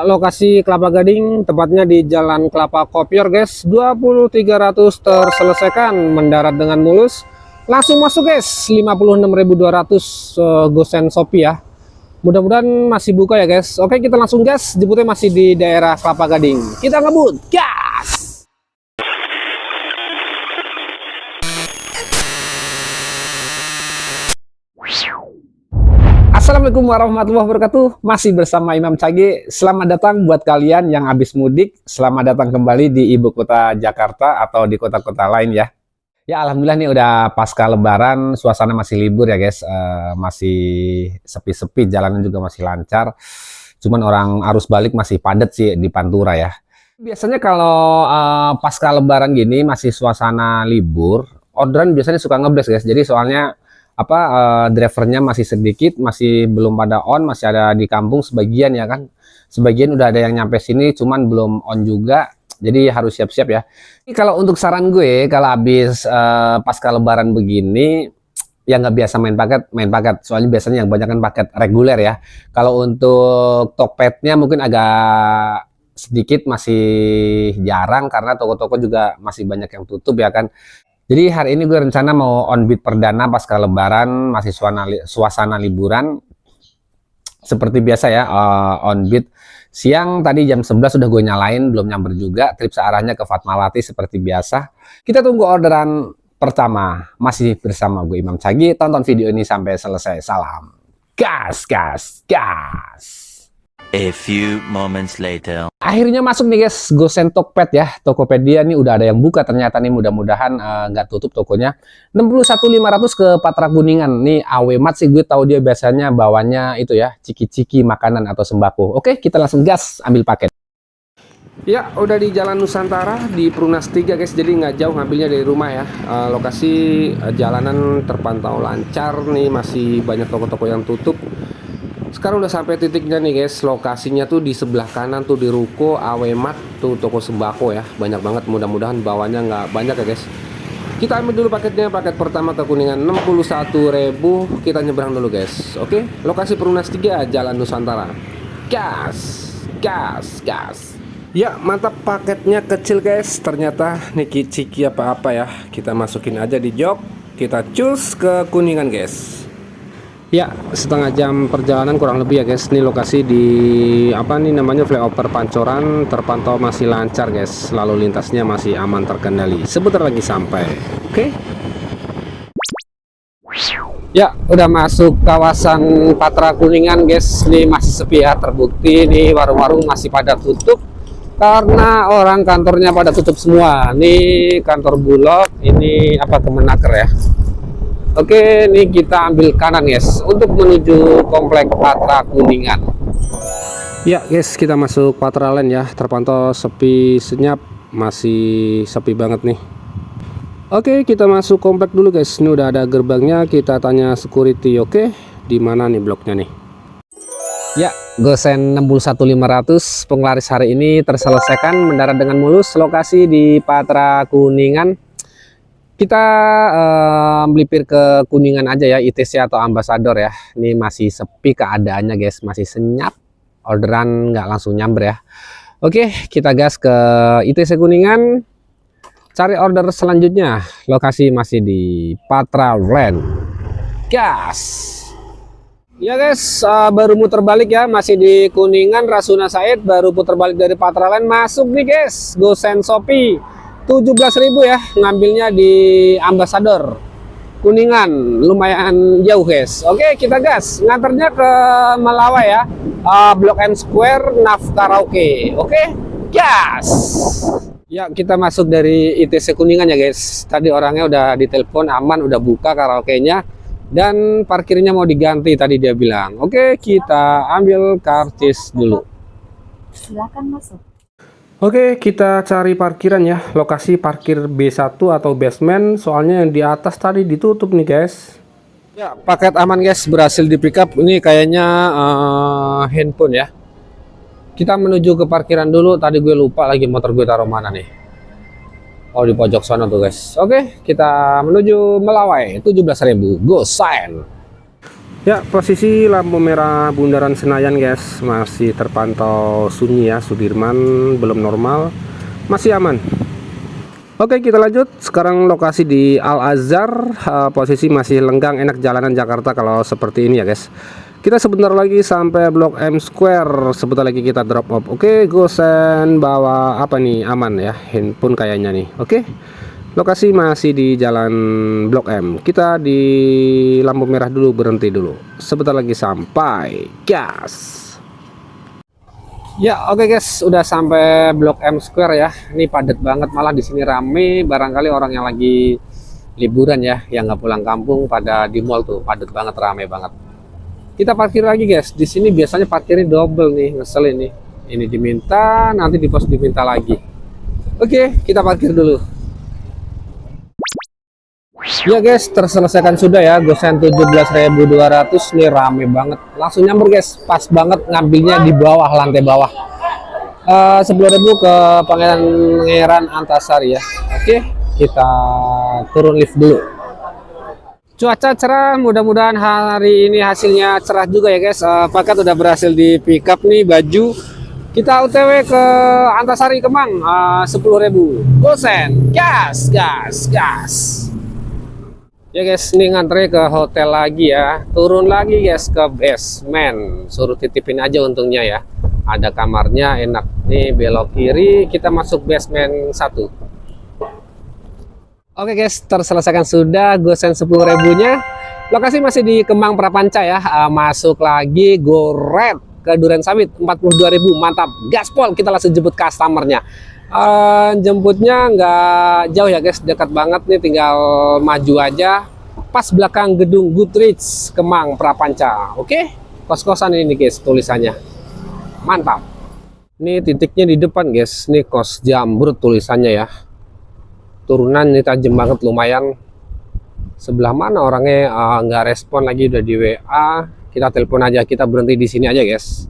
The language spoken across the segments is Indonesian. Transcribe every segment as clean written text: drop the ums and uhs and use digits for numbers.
Lokasi Kelapa Gading, tepatnya di Jalan Kelapa Kopior guys. 20.300 terselesaikan, mendarat dengan mulus. Langsung masuk guys, 56.200 gosen Shopee ya. Mudah-mudahan masih buka ya guys. Oke, kita langsung gas, jemputnya masih di daerah Kelapa Gading. Kita ngebut, gas! Assalamualaikum warahmatullahi wabarakatuh. Masih bersama Imam Cage. Selamat datang buat kalian yang habis mudik. Selamat datang kembali di ibu kota Jakarta atau di kota-kota lain ya. Ya alhamdulillah nih udah pasca lebaran, suasana masih libur ya guys. Masih sepi-sepi, jalanan juga masih lancar. Cuman orang arus balik masih padat sih di Pantura ya. Biasanya kalau pasca lebaran gini masih suasana libur, orderan biasanya suka ngeblast guys. Jadi soalnya drivernya masih sedikit, masih belum pada on, masih ada di kampung sebagian ya kan. Sebagian udah ada yang nyampe sini cuman belum on juga. Jadi harus siap-siap ya. Ini kalau untuk saran gue, kalau habis pasca lebaran begini yang nggak biasa main paket. Soalnya biasanya yang banyak kan paket reguler ya. Kalau untuk Tokpednya mungkin agak sedikit, masih jarang karena toko-toko juga masih banyak yang tutup ya kan. Jadi hari ini gue rencana mau on beat perdana pasca lebaran, masih suasana liburan. Seperti biasa ya, on beat. Siang tadi jam 11 sudah gue nyalain, belum nyamber juga. Trip searahnya ke Fatmawati seperti biasa. Kita tunggu orderan pertama. Masih bersama gue Imam Cage. Tonton video ini sampai selesai. Salam. Gas, gas, gas. A few moments later. Akhirnya masuk nih guys, Gosen Tokped ya. Tokopedia nih udah ada yang buka ternyata nih, mudah-mudahan nggak tutup tokonya. 61.500 ke Patra Kuningan. Nih Awemat sih gue tahu dia biasanya bawanya itu ya, ciki-ciki makanan atau sembako. Oke, kita langsung gas ambil paket. Ya, udah di Jalan Nusantara di Perunas 3 guys. Jadi nggak jauh ngambilnya dari rumah ya. Lokasi jalanan terpantau lancar nih, masih banyak toko-toko yang tutup. Sekarang udah sampai titiknya nih guys. Lokasinya tuh di sebelah kanan tuh di ruko Awemat tuh, toko sembako ya. Banyak banget, mudah-mudahan bawahnya nggak banyak ya guys. Kita ambil dulu paketnya. Paket pertama ke Kuningan 61.000. Kita nyebrang dulu guys. Oke, lokasi Perunas 3 Jalan Nusantara. Gas, gas, gas. Ya mantap, paketnya kecil guys. Ternyata niki ciki apa-apa ya. Kita masukin aja di jok. Kita cus ke Kuningan guys. Ya, setengah jam perjalanan kurang lebih ya guys. Ini lokasi di apa nih namanya, flyover Pancoran, terpantau masih lancar guys. Lalu lintasnya masih aman terkendali. Sebentar lagi sampai. Oke. Ya, udah masuk kawasan Patra Kuningan guys. Ini masih sepi ya, terbukti nih warung-warung masih pada tutup karena orang kantornya pada tutup semua. Ini kantor Bulog, ini Kemenaker ya. Oke, ini kita ambil kanan guys untuk menuju komplek Patra Kuningan. Ya guys, kita masuk Patra Land ya. Terpantau sepi senyap, masih sepi banget nih. Oke, kita masuk komplek dulu guys. Ini udah ada gerbangnya, kita tanya security. Oke, di mana nih bloknya nih? Ya, Gosen 61.500 penglaris hari ini terselesaikan, mendarat dengan mulus. Lokasi di Patra Kuningan. Kita melipir ke Kuningan aja ya, ITC atau Ambasador ya. Ini masih sepi keadaannya guys, masih senyap. Orderan nggak langsung nyamber ya. Oke, kita gas ke ITC Kuningan. Cari order selanjutnya. Lokasi masih di Patra Land. Gas. Ya guys, baru muter balik ya, masih di Kuningan. Rasuna Said baru putar balik dari Patra Land. Masuk nih guys, Gosen Shopee 17.000 ya, ngambilnya di Ambasador Kuningan, lumayan jauh guys. Oke, kita gas, nganternya ke Melawai ya, Blok N Square, Naf Karaoke. Oke, gas. Ya, kita masuk dari ITC Kuningan ya guys. Tadi orangnya udah ditelepon, aman, udah buka karaoke-nya dan parkirnya mau diganti tadi dia bilang. Oke, kita ambil karcis dulu. Silakan masuk. Oke, kita cari parkiran ya. Lokasi parkir B1 atau basement, soalnya yang di atas tadi ditutup nih guys. Ya, paket aman guys, berhasil di pick up. Ini kayaknya handphone ya. Kita menuju ke parkiran dulu. Tadi gue lupa lagi motor gue taruh mana nih. Oh, di pojok sana tuh guys. Oke, kita menuju Melawai 17.000 Gosen. Ya, posisi lampu merah Bundaran Senayan guys masih terpantau sunyi ya. Sudirman belum normal, masih aman. Oke, kita lanjut. Sekarang lokasi di Al Azhar. Posisi masih lenggang, enak jalanan Jakarta kalau seperti ini ya guys. Kita sebentar lagi sampai Blok M Square. Sebentar lagi kita drop off. Oke, Gosen bawa apa nih? Aman ya, handphone kayaknya nih. Oke, lokasi masih di Jalan Blok M. Kita di lampu merah dulu, berhenti dulu. Sebentar lagi sampai. Gas. Ya, oke guys, udah sampai Blok M Square ya. Ini padat banget, malah di sini rame. Barangkali orang yang lagi liburan ya, yang nggak pulang kampung pada di mall tuh, padat banget, rame banget. Kita parkir lagi guys. Di sini biasanya parkirnya double nih, ngeselin nih. Ini diminta, nanti di pos diminta lagi. Oke, kita parkir dulu. Ya guys, terselesaikan sudah ya. Gosen 17.200 nih, rame banget. Langsung nyamper guys, pas banget ngambilnya di bawah, lantai bawah. 10.000 ke Pangeran Antasari ya. Oke, kita turun lift dulu. Cuaca cerah, mudah-mudahan hari ini hasilnya cerah juga ya guys. Paket udah berhasil di pick up nih baju. Kita OTW ke Antasari Kemang, 10.000. Gosen, gas, gas, gas. Ya guys, ini ngantre ke hotel lagi ya. Turun lagi guys ke basement. Suruh titipin aja untungnya ya. Ada kamarnya, enak. Nih belok kiri, kita masuk basement 1. Oke guys, terselesaikan sudah Gosen 10.000-nya. Lokasi masih di Kemang Prapanca ya. Masuk lagi Goret ke Duren Sawit 42.000. Mantap, gaspol. Kita langsung jemput customernya. Jemputnya nggak jauh ya guys, dekat banget nih, tinggal maju aja. Pas belakang gedung Goodrich Kemang Prapanca. Oke, kos-kosan ini guys tulisannya. Mantap. Ini titiknya di depan guys. Nih kos Jambrut tulisannya ya. Turunan ini tajam banget, lumayan. Sebelah mana orangnya nggak respon lagi, udah di WA. Kita telepon aja, kita berhenti di sini aja guys.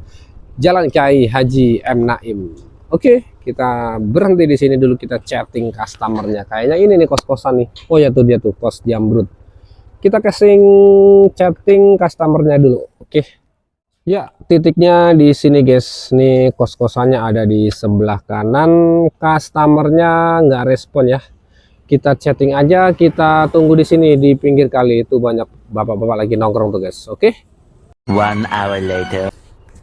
Jalan Kiai Haji M Naim. Oke, kita berhenti di sini dulu, kita chatting customernya. Kayaknya ini nih kos-kosan nih. Oh ya tuh dia tuh, kos Jambrut. Kita casing chatting customernya dulu. Oke. Ya, titiknya di sini guys. Nih kos-kosannya ada di sebelah kanan. Customernya nggak respon ya. Kita chatting aja, kita tunggu di sini di pinggir kali. Itu banyak bapak-bapak lagi nongkrong tuh guys. Oke. 1 hour later.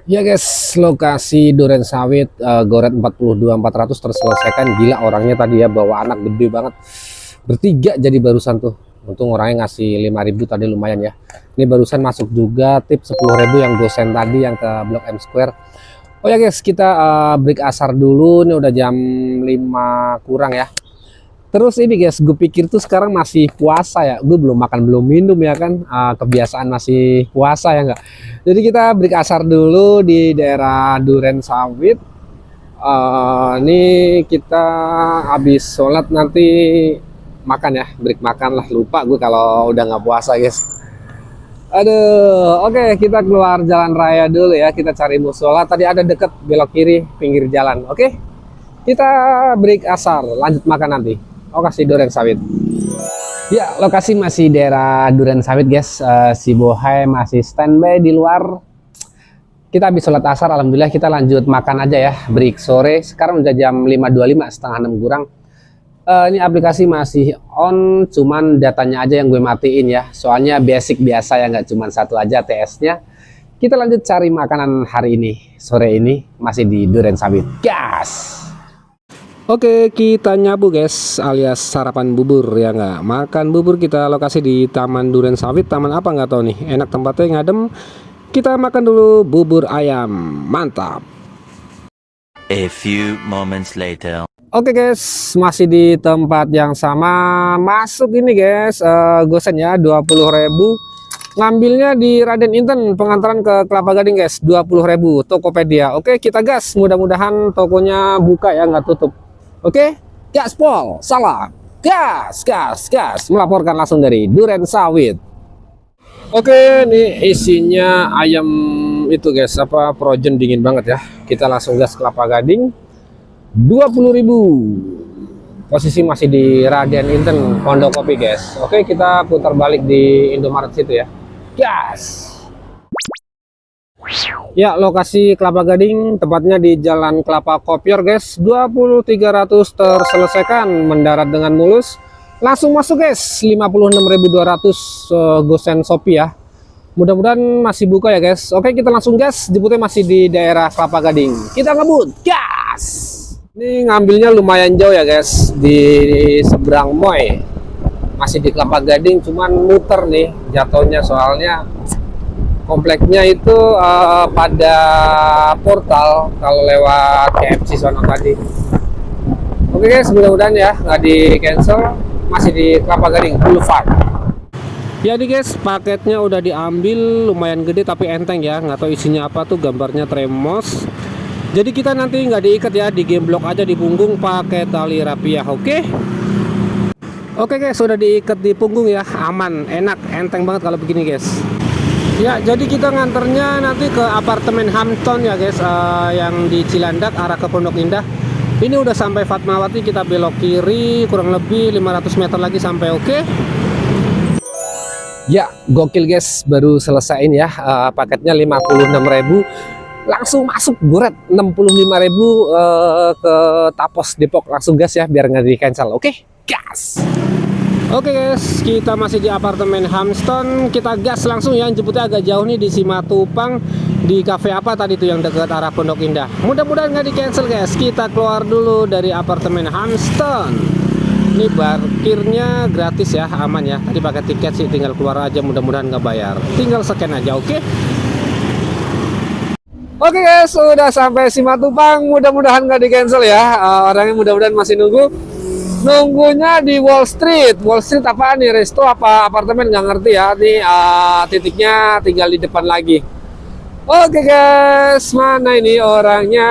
Ya guys, lokasi Duren Sawit, Goret 42.400 terselesaikan. Gila orangnya tadi ya, bawa anak gede banget. Bertiga jadi barusan tuh. Untung orangnya ngasih 5.000 tadi, lumayan ya. Ini barusan masuk juga tip 10.000 yang Gosen tadi yang ke Blok M Square. Oh ya guys, kita break asar dulu. Ini udah jam 5 kurang ya. Terus ini guys, gue pikir tuh sekarang masih puasa ya. Gue belum makan, belum minum ya kan. Kebiasaan masih puasa ya enggak. Jadi kita break asar dulu di daerah Duren Sawit. Ini kita habis sholat nanti makan ya. Break makan lah, lupa gue kalau udah nggak puasa guys. Aduh, oke, kita keluar jalan raya dulu ya. Kita cari musola. Tadi ada deket, belok kiri, pinggir jalan. Oke, kita break asar, lanjut makan nanti. Lokasi Duren Sawit. Ya, lokasi masih daerah Duren Sawit guys. Si Bohai masih standby di luar. Kita habis sholat asar, alhamdulillah kita lanjut makan aja ya. Break sore. Sekarang udah jam 5.25, setengah 6 kurang. Ini aplikasi masih on, cuman datanya aja yang gue matiin ya. Soalnya basic biasa ya, nggak cuman satu aja TS-nya. Kita lanjut cari makanan hari ini. Sore ini masih di Duren Sawit. Gas! Oke, kita nyabu guys, alias sarapan bubur ya nggak. Makan bubur, kita lokasi di Taman Duren Sawit. Taman apa nggak tahu nih, enak tempatnya, ngadem. Kita makan dulu bubur ayam, mantap. A few moments later. Oke guys, masih di tempat yang sama. Masuk ini guys, Gosen ya, 20.000. Ngambilnya di Raden Inten, pengantaran ke Kelapa Gading guys, 20.000. Tokopedia. Oke, kita gas, mudah-mudahan tokonya buka ya, nggak tutup. Oke, gaspol, salam, gas, gas, gas. Melaporkan langsung dari Duren Sawit. Oke, ini isinya ayam itu guys, apa frozen dingin banget ya. Kita langsung gas Kelapa Gading, 20.000. Posisi masih di Raden Inten, Pondokopi guys. Oke, kita putar balik di Indomaret situ ya. Gas. Ya, lokasi Kelapa Gading, tepatnya di Jalan Kelapa Kopior, guys. 20.300 terselesaikan, mendarat dengan mulus. Langsung masuk, guys. 56.200 Gosen Shopee ya. Mudah-mudahan masih buka ya, guys. Oke, kita langsung gas. Jemputnya masih di daerah Kelapa Gading. Kita ngebut, gas. Ini ngambilnya lumayan jauh ya, guys. Di seberang Moy. Masih di Kelapa Gading, cuman muter nih jatuhnya soalnya. Kompleknya itu pada portal kalau lewat KFC sono tadi. Oke guys, mudah-mudahan ya nggak di cancel. Masih di Kelapa Gading Boulevard. Ya nih guys, paketnya udah diambil, lumayan gede tapi enteng ya. Nggak tahu isinya apa tuh, gambarnya tremos. Jadi kita nanti nggak diikat ya, digemblok aja di punggung pakai tali rapiah. Oke guys, sudah diikat di punggung ya, aman, enak, enteng banget kalau begini guys. Ya, jadi kita nganternya nanti ke apartemen Hampton ya guys, yang di Cilandak arah ke Pondok Indah. Ini udah sampai Fatmawati, kita belok kiri kurang lebih 500 meter lagi sampai. Oke. Ya, gokil guys, baru selesaiin ya, paketnya 56.000. Langsung masuk goret 65.000 ke Tapos Depok, langsung gas ya biar nggak di cancel. Oke, gas. Oke guys, kita masih di apartemen Hampton. Kita gas langsung ya, jemputnya agak jauh nih di Simatupang. Di cafe apa tadi tuh yang dekat arah Pondok Indah. Mudah-mudahan nggak di cancel guys. Kita keluar dulu dari apartemen Hampton. Ini parkirnya gratis ya, aman ya. Tadi pakai tiket sih, tinggal keluar aja, mudah-mudahan nggak bayar. Tinggal scan aja, oke? Oke guys, sudah sampai Simatupang. Mudah-mudahan nggak di cancel ya. Orangnya mudah-mudahan masih nunggunya di Wall Street. Wall Street apa nih, resto apa apartemen, nggak ngerti ya. Nih titiknya tinggal di depan lagi. Oke guys, mana ini orangnya?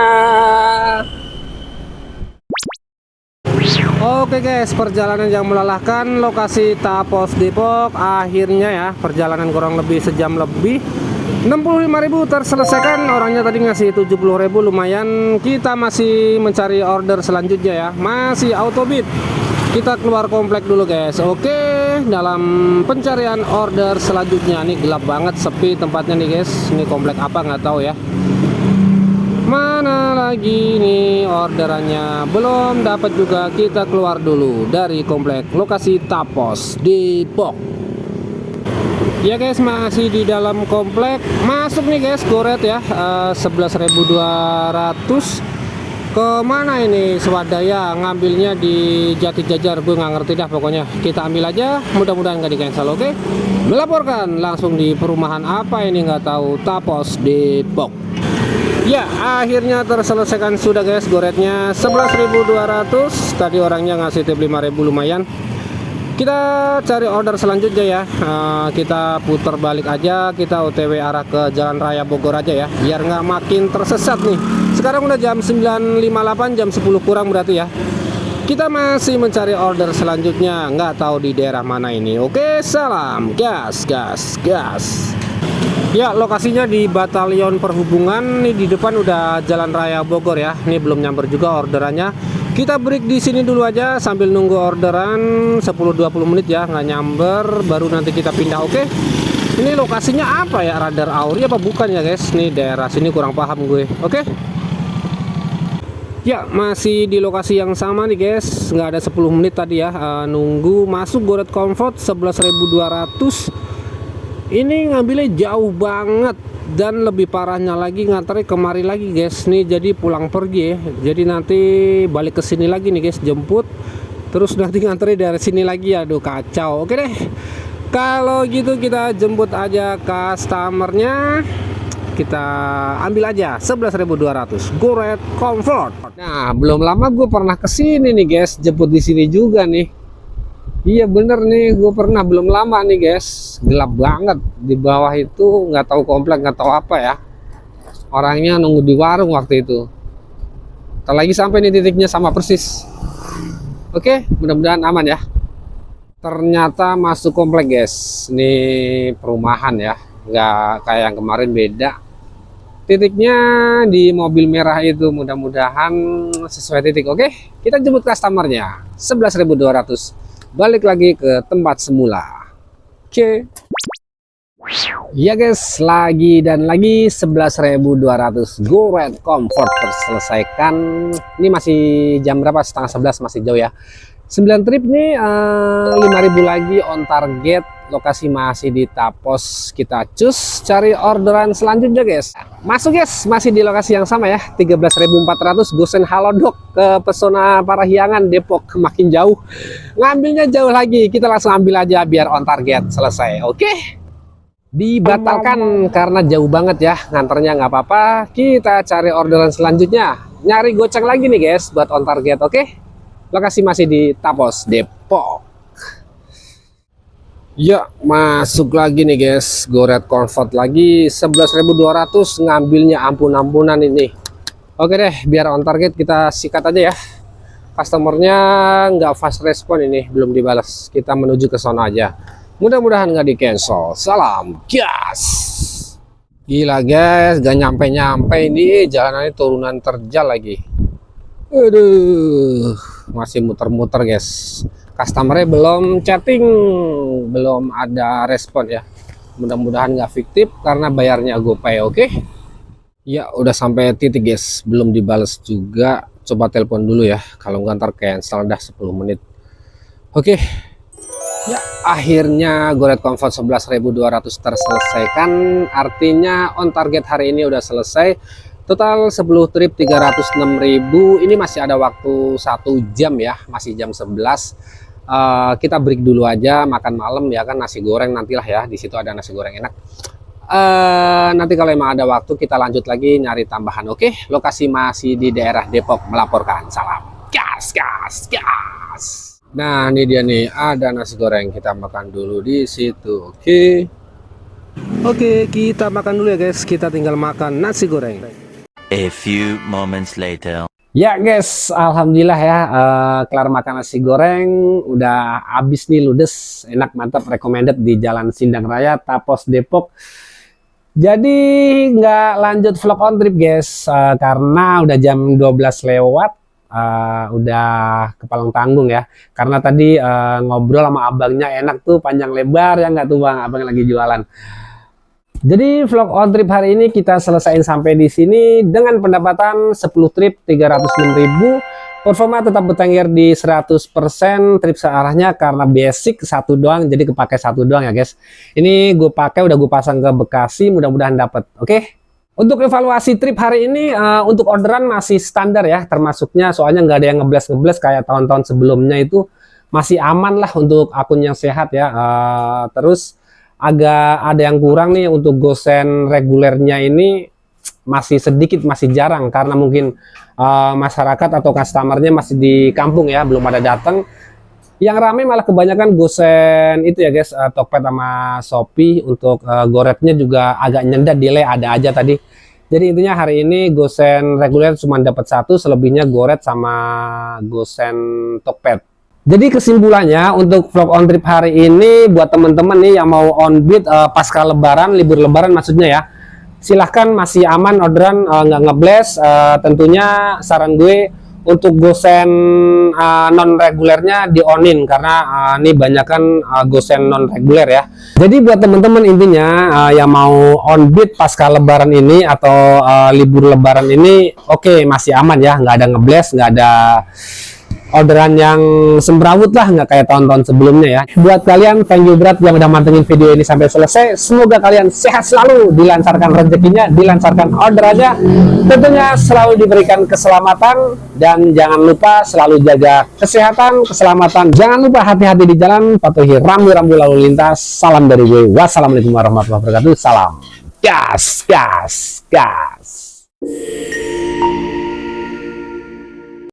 Oke guys, perjalanan yang melelahkan, lokasi Tapos Depok. Akhirnya ya, perjalanan kurang lebih sejam lebih. 65.000 terselesaikan, orangnya tadi ngasih 70.000, lumayan. Kita masih mencari order selanjutnya ya, masih autobit. Kita keluar komplek dulu guys. Oke, dalam pencarian order selanjutnya. Nih gelap banget, sepi tempatnya nih guys. Ini komplek apa nggak tahu ya. Mana lagi nih orderannya, belum dapat juga. Kita keluar dulu dari komplek lokasi Tapos Depok. Ya guys, masih di dalam komplek. Masuk nih guys, goret ya, 11.200. Kemana ini swadaya, ngambilnya di Jati Jajar, gue nggak ngerti dah pokoknya. Kita ambil aja, mudah-mudahan nggak di cancel. Oke, melaporkan langsung di perumahan apa ini nggak tahu, Tapos Depok. Ya, akhirnya terselesaikan sudah guys, goretnya 11.200. Tadi orangnya ngasih tip 5.000, lumayan. Kita cari order selanjutnya ya. Kita putar balik aja, kita OTW arah ke Jalan Raya Bogor aja ya, biar nggak makin tersesat nih. Sekarang udah jam 9.58, jam 10 kurang berarti ya. Kita masih mencari order selanjutnya, nggak tahu di daerah mana ini. Oke, salam gas gas gas. Ya, lokasinya di Batalion Perhubungan. Nih di depan udah Jalan Raya Bogor ya. Ini belum nyamper juga orderannya. Kita break di sini dulu aja sambil nunggu orderan 10-20 menit ya, nggak nyamber, baru nanti kita pindah. Oke. Ini lokasinya apa ya? Radar Auri apa bukan ya guys? Nih daerah sini kurang paham gue. Oke. Ya, masih di lokasi yang sama nih guys. Nggak ada 10 menit tadi ya, nunggu masuk goret comfort 11.200. Ini ngambilnya jauh banget, dan lebih parahnya lagi nganternya kemari lagi guys. Nih jadi pulang pergi ya. Jadi nanti balik ke sini lagi nih guys, jemput. Terus nanti nganternya dari sini lagi, aduh kacau. Oke deh. Kalau gitu kita jemput aja customernya. Kita ambil aja 11.200 goret comfort. Nah, belum lama gue pernah kesini nih guys, jemput di sini juga nih. Iya bener nih, gue pernah belum lama nih guys. Gelap banget di bawah itu, nggak tahu komplek, nggak tahu apa ya. Orangnya nunggu di warung waktu itu. Ntar lagi sampai nih titiknya sama persis. Oke, mudah-mudahan aman ya. Ternyata masuk komplek guys. Ini perumahan ya, nggak kayak yang kemarin, beda. Titiknya di mobil merah itu, mudah-mudahan sesuai titik. Oke, kita jemput customernya 11.200. Balik lagi ke tempat semula. Oke. Ya guys, lagi dan lagi 11.200 Go Red Comfort terselesaikan. Ini masih jam berapa? Setengah 11, masih jauh ya. 9 trip nih, 5.000 lagi on target. Lokasi masih di Tapos. Kita cus cari orderan selanjutnya guys. Masuk guys, masih di lokasi yang sama ya. 13.400 Gosen Halodoc ke Pesona Parahyangan Depok. Makin jauh, ngambilnya jauh lagi. Kita langsung ambil aja biar on target selesai. Oke, dibatalkan karena jauh banget ya, nganternya nggak apa-apa. Kita cari orderan selanjutnya, nyari goceng lagi nih guys buat on target. Oke, lokasi masih di Tapos Depok. Ya, masuk lagi nih guys, Go Red Comfort lagi 11.200, ngambilnya ampun-ampunan ini. Oke deh, biar on target kita sikat aja ya. Customernya nggak fast respon ini, belum dibalas. Kita menuju ke sana aja. Mudah-mudahan nggak di cancel. Salam gas. Gila guys, gak nyampe-nyampe ini, jalanannya turunan terjal lagi. Aduh, masih muter-muter guys. Customernya belum chatting, belum ada respon ya. Mudah-mudahan nggak fiktif karena bayarnya GoPay. Oke. Ya, udah sampai titik guys, belum dibales juga. Coba telepon dulu ya, kalau nggak ntar cancel dah 10 menit. Oke. Ya, akhirnya Go Red Comfort 11.200 terselesaikan. Artinya on target hari ini udah selesai. Total 10 trip 306.000. Ini masih ada waktu 1 jam ya, masih jam 11. Kita break dulu aja, makan malam ya kan, nasi goreng nantilah ya. Di situ ada nasi goreng enak. Nanti kalau emang ada waktu kita lanjut lagi nyari tambahan. Oke, lokasi masih di daerah Depok melaporkan. Salam gas, gas, gas. Nah, ini dia nih, ada nasi goreng. Kita makan dulu di situ. Oke, kita makan dulu ya guys. Kita tinggal makan nasi goreng. A few moments later. Ya guys, alhamdulillah ya, kelar makan nasi goreng, udah habis nih, ludes, enak, mantap, recommended di Jalan Sindang Raya, Tapos Depok. Jadi nggak lanjut vlog on trip guys, karena udah jam 12 lewat. Udah kepalang tanggung ya, karena tadi ngobrol sama abangnya enak tuh, panjang lebar ya nggak tuh bang, abang lagi jualan. Jadi vlog on trip hari ini kita selesaiin sampai di sini dengan pendapatan 10 trip 306.000. Performa tetap bertengger di 100%, trip searahnya karena basic satu doang, jadi kepake satu doang ya guys. Ini gue pakai, udah gue pasang ke Bekasi, mudah-mudahan dapat. Oke. Untuk evaluasi trip hari ini, untuk orderan masih standar ya, termasuknya soalnya nggak ada yang ngebles kayak tahun-tahun sebelumnya. Itu masih aman lah untuk akun yang sehat ya. Terus agak ada yang kurang nih untuk gosen regulernya ini, masih sedikit, masih jarang karena mungkin masyarakat atau customernya masih di kampung ya, belum ada datang. Yang ramai malah kebanyakan gosen itu ya guys, Tokped sama Shopee. Untuk goretnya juga agak nyendat, delay ada aja tadi. Jadi intinya hari ini gosen reguler cuma dapat 1, selebihnya goret sama gosen Tokped. Jadi kesimpulannya untuk vlog on trip hari ini buat teman-teman nih yang mau on bid pasca lebaran, libur lebaran maksudnya ya, silahkan, masih aman orderan, nggak ngebles. Tentunya saran gue untuk gosen non regulernya di onin karena ini banyak kan gosen non reguler ya. Jadi buat teman-teman intinya yang mau on bid pasca lebaran ini atau libur lebaran ini, oke, masih aman ya, nggak ada ngebles, nggak ada orderan yang semrawut lah, nggak kayak tahun-tahun sebelumnya ya. Buat kalian, thank you berat yang udah mantengin video ini sampai selesai. Semoga kalian sehat selalu, dilancarkan rezekinya, dilancarkan orderannya, tentunya selalu diberikan keselamatan, dan jangan lupa selalu jaga kesehatan, keselamatan. Jangan lupa hati-hati di jalan, patuhi rambu-rambu lalu lintas. Salam dari gue, wassalamualaikum warahmatullahi wabarakatuh. Salam gas, gas, gas.